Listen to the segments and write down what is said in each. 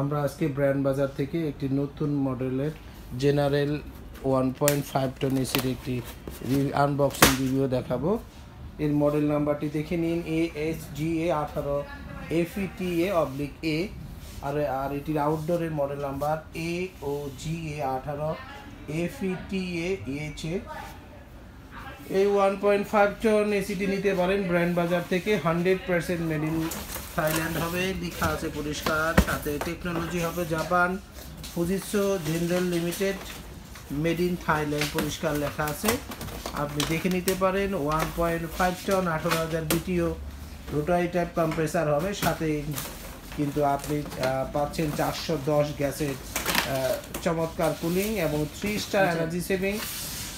আমরা আজকে ব্র্যান্ড বাজার থেকে একটি নতুন মডেলের জেনারেল 1.5 টন এসির একটি আনবক্সিং ভিডিও দেখাবো। এর মডেল নাম্বারটি দেখে নিন ASGA18FETA/A আর এটির আউটডোরের মডেল নাম্বার AOGA18FETA। এই 1.5 টন এসিটি নিতে পারেন ব্র্যান্ড বাজার থেকে। 100% মেড ইন থাইল্যান্ড হবে, লেখা আছে পরিষ্কার, সাথে টেকনোলজি হবে Japan, Fujitsu general limited, made in Thailand পরিষ্কার লেখা আছে। আপনি দেখে নিতে পারেন। 1.5 ton 18,000 BTU rotary type compressor হবে, সাথে কিন্তু আপনি পাচ্ছেন 410 গ্যাসের চমৎকার কুলিং এবং 3 স্টার এনার্জি সেভিং,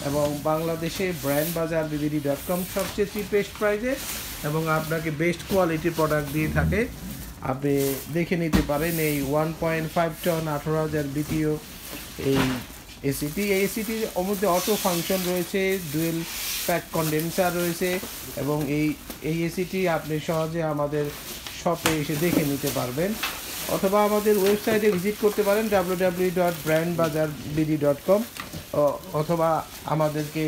এবং বাংলাদেশে ব্র্যান্ড বাজার DBBL.com সবচেয়ে চিপেস্ট প্রাইসে এবং আপনাকে বেস্ট কোয়ালিটির প্রোডাক্ট দিয়ে থাকে। আপনি দেখে নিতে পারেন এই 1.5 টন 18,000 BTU এই এসিটির মধ্যে অটো ফাংশন রয়েছে, ডুয়েল প্যাক কন্ডেন্সার রয়েছে, এবং এই এসিটি আপনি সহজে আমাদের শপে এসে দেখে নিতে পারবেন, অথবা আমাদের ওয়েবসাইটে ভিজিট করতে পারেন www.brandbazarbd.com, অথবা আমাদেরকে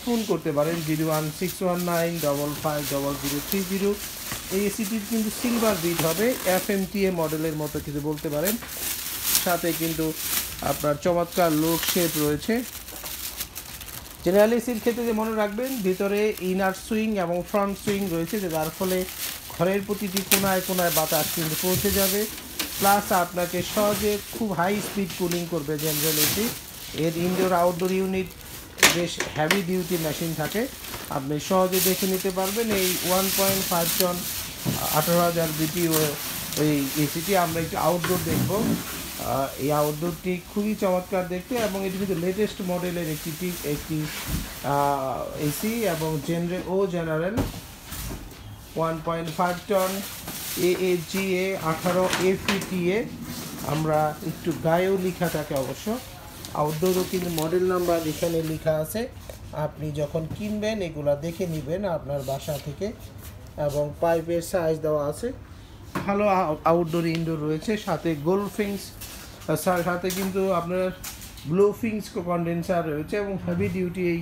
ফোন করতে পারেন 01619550030। এই এসিটির কিন্তু সিলভার বিট হবে, FMTA মডেলের মতো কিছু বলতে পারেন। সাথে কিন্তু আপনার চমৎকার লুক শেপ রয়েছে। জেনারেল এসির ক্ষেত্রে যে মনে রাখবেন, ভিতরে ইনার সুইং এবং ফ্রন্ট সুইং রয়েছে, যার ফলে ঘরের প্রতিটি কোনায় কোনায় বাতাস কিন্তু পৌঁছে যাবে, প্লাস আপনাকে সহজে খুব হাই স্পিড কুলিং করবে জেনারেল এসি। এর ইনডোর আউটডোর ইউনিট বেশ হ্যাভি ডিউটি মেশিন থাকে, আপনি সহজে দেখে নিতে পারবেন। এই 1.5 টন 18,000 BTU এই এসিটি আমরা একটু আউটডোর দেখব। এই আউটডোরটি খুবই চমৎকার দেখতে, এবং এটি কিন্তু লেটেস্ট মডেলের একটি এসি, এবং জেনারেল 1.5 টন ASGA18FETA। আমরা একটু গায়েও লেখা থাকে অবশ্য, আউটডোরও কিন্তু মডেল নাম্বার এখানে লেখা আছে। আপনি যখন কিনবেন এগুলা দেখে নেবেন আপনার বাসা থেকে, এবং পাইপের সাইজ দেওয়া আছে, ভালো আউটডোর ইনডোর রয়েছে, সাথে গোল্ডফিংস সাথে কিন্তু আপনার ব্লোফিংস কন্ডেন্সার রয়েছে, এবং হেভি ডিউটি এই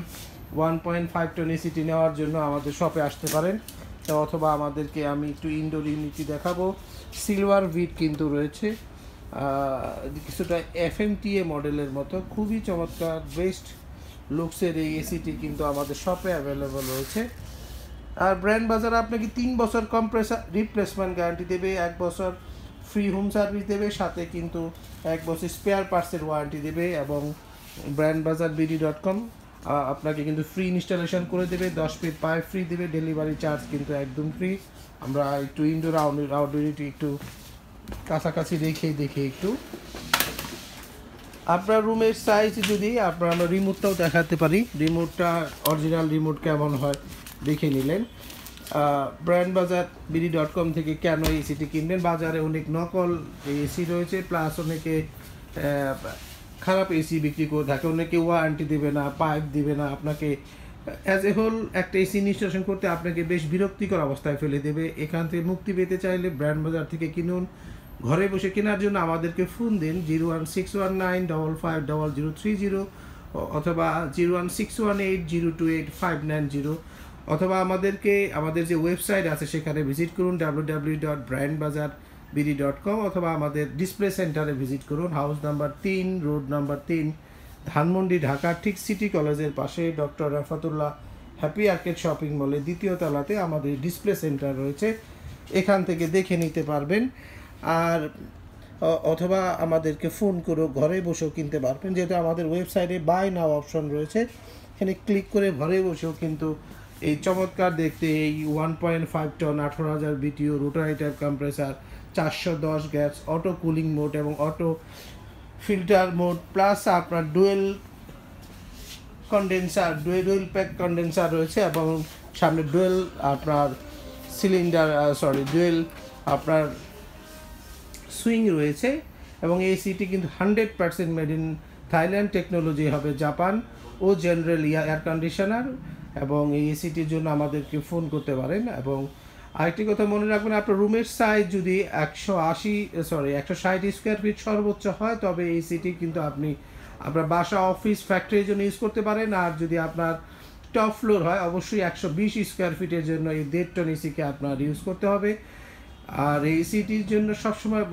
1.5 টন এসিটি নেওয়ার জন্য আমাদের শপে আসতে পারেন, অথবা আমাদেরকে আমি একটু ইনডোর ইউনিটি দেখাবো। সিলভার বিট কিন্তু রয়েছে, কিছুটা FMTA মডেলের মতো, খুবই চমৎকার বেস্ট লুকসের এই এসিটি কিন্তু আমাদের শপে অ্যাভেলেবল রয়েছে। আর ব্র্যান্ড বাজার আপনাকে 3 বছর কম্প্রেসার রিপ্লেসমেন্ট গ্যারান্টি দেবে, 1 বছর ফ্রি হোম সার্ভিস দেবে, সাথে কিন্তু 1 বছর স্পেয়ার পার্টসের ওয়ারেন্টি দেবে, এবং ব্র্যান্ড বাজার BD.com আপনাকে কিন্তু ফ্রি ইনস্টলেশন করে দেবে, 10 ফিট পাইপ ফ্রি দেবে, ডেলিভারি চার্জ কিন্তু একদম ফ্রি। আমরা একটু ইনডোর আউটডোরটি একটু কাছাকাছি দেখে একটু আপনার রুমের সাইজ যদি আমরা রিমোটটাও দেখাতে পারি, রিমোটটা অরিজিনাল রিমোট কেমন হয় দেখে নিলেন। ব্র্যান্ড বাজার BD.com থেকে কেন এসিটি কিনবেন? বাজারে অনেক নকল এসি রয়েছে, প্লাস অনেকে খারাপ এসি বিক্রি করে থাকে, অনেকে ওয়ারেন্টি দেবে না, পাইপ দেবে না, আপনাকে অ্যাজ এ হোল একটা এসি ইনস্টলেশন করতে আপনাকে বেশ বিরক্তিকর অবস্থায় ফেলে দেবে। এখান থেকে মুক্তি পেতে চাইলে ব্র্যান্ড বাজার থেকে কিনুন। ঘরে বসে কেনার জন্য আমাদেরকে ফোন দিন 01619550030, অথবা 01618028590, অথবা আমাদের যে ওয়েবসাইট আছে সেখানে ভিজিট করুন www.brandbazarbd.com, অথবা আমাদের ডিসপ্লে সেন্টারে ভিজিট করুন, house number 3, road number 3, Dhanmondi, Dhaka, ঠিক সিটি কলেজের পাশে doctor Rafatullah happy arcade shopping মলে 2য় তলাতে আমাদের ডিসপ্লে সেন্টার রয়েছে, এখান থেকে দেখে নিতে পারবেন। আর অথবা আমাদেরকে ফোন করে ঘরে বসেও কিনতে পারবেন, যেহেতু আমাদের ওয়েবসাইটে বাই নাও অপশন রয়েছে, এখানে ক্লিক করে ঘরে বসেও কিন্তু এই চমৎকার দেখতে এই 1.5 ton 18,000 BTU rotary type compressor, 410 gas, auto cooling mode এবং অটো ফিল্টার মোড, প্লাস আপনার ডুয়েল প্যাক কন্ডেন্সার রয়েছে, এবং সামনে ডুয়েল আপনার ডুয়েল আপনার সুইং রয়েছে, এবং এই এসিটি কিন্তু 100% মেড ইন থাইল্যান্ড, টেকনোলজি হবে জাপান, ও জেনারেল এয়ার কন্ডিশনার। এবং এই এসিটির জন্য আমাদেরকে ফোন করতে পারেন, এবং আরেকটি কথা মনে রাখবেন, আপনার রুমের সাইজ যদি 160 স্কোয়ার ফিট সর্বোচ্চ হয় তবে এসিটি কিন্তু আপনি আপনার বাসা, অফিস, ফ্যাক্টরির জন্য ইউজ করতে পারেন। আর যদি আপনার টপ ফ্লোর হয় অবশ্যই 120 স্কোয়ার ফিটের জন্য এই 1.5 টন এসিকে আপনার ইউজ করতে হবে। আর এই এসিটির জন্য সবসময়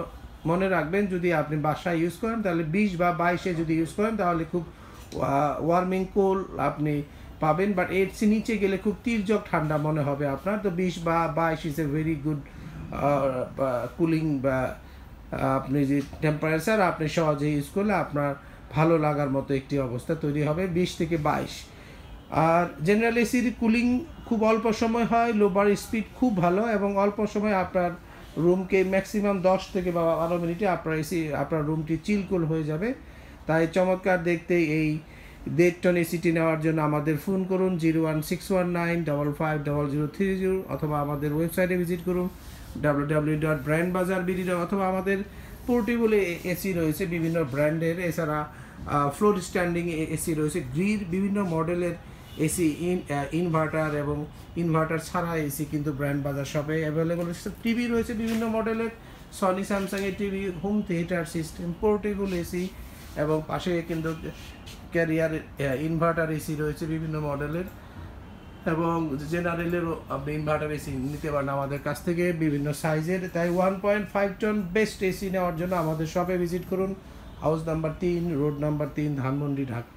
মনে রাখবেন, যদি আপনি বাসায় ইউজ করেন তাহলে 20 বা 22-এ যদি ইউজ করেন তাহলে খুব ওয়ার্মিং কোল আপনি পাবেন, বাট এর নিচে গেলে খুব তির্যক ঠান্ডা মনে হবে আপনার। তো 20 বা 22 is a very good cooling বা আপনি যে টেম্পারেচার আপনি সহজে ইউজ করলে আপনার ভালো লাগার মতো একটি অবস্থা তৈরি হবে 20 থেকে 22। আর জেনারেল এসির কুলিং খুব অল্প সময় হয়, লোবার স্পিড খুব ভালো, এবং অল্প সময় আপনার রুমকে ম্যাক্সিমাম 10 থেকে 12 মিনিটে আপনার রুমটি চিলকুল হয়ে যাবে। তাই চমৎকার দেখতে এই 1.5 টন এসিটি নেওয়ার জন্য আমাদের ফোন করুন 01619550030, অথবা আমাদের ওয়েবসাইটে ভিজিট করুন www.brandbazaar.bd, অথবা আমাদের পোর্টেবল এসি রয়েছে বিভিন্ন ব্র্যান্ডের। এছাড়া ফ্লোর স্ট্যান্ডিং এসি রয়েছে, গ্রিড বিভিন্ন মডেলের এসি, ইনভার্টার এবং ইনভার্টার ছাড়া এসি কিন্তু ব্র্যান্ড বাজার শপে অ্যাভেলেবল। টিভি রয়েছে বিভিন্ন মডেলের, সনি, স্যামসাংয়ের TV, home theatre system, portable AC, এবং পাশে কিন্তু ক্যারিয়ার ইনভার্টার এসি রয়েছে বিভিন্ন মডেলের, এবং জেনারেলেরও আপনি ইনভার্টার এসি নিতে পারেন আমাদের কাছ থেকে বিভিন্ন সাইজের। তাই 1.5 টন বেস্ট এসি নেওয়ার জন্য আমাদের শপে ভিজিট করুন, house number 3, road number 3, Dhanmondi, Dhaka.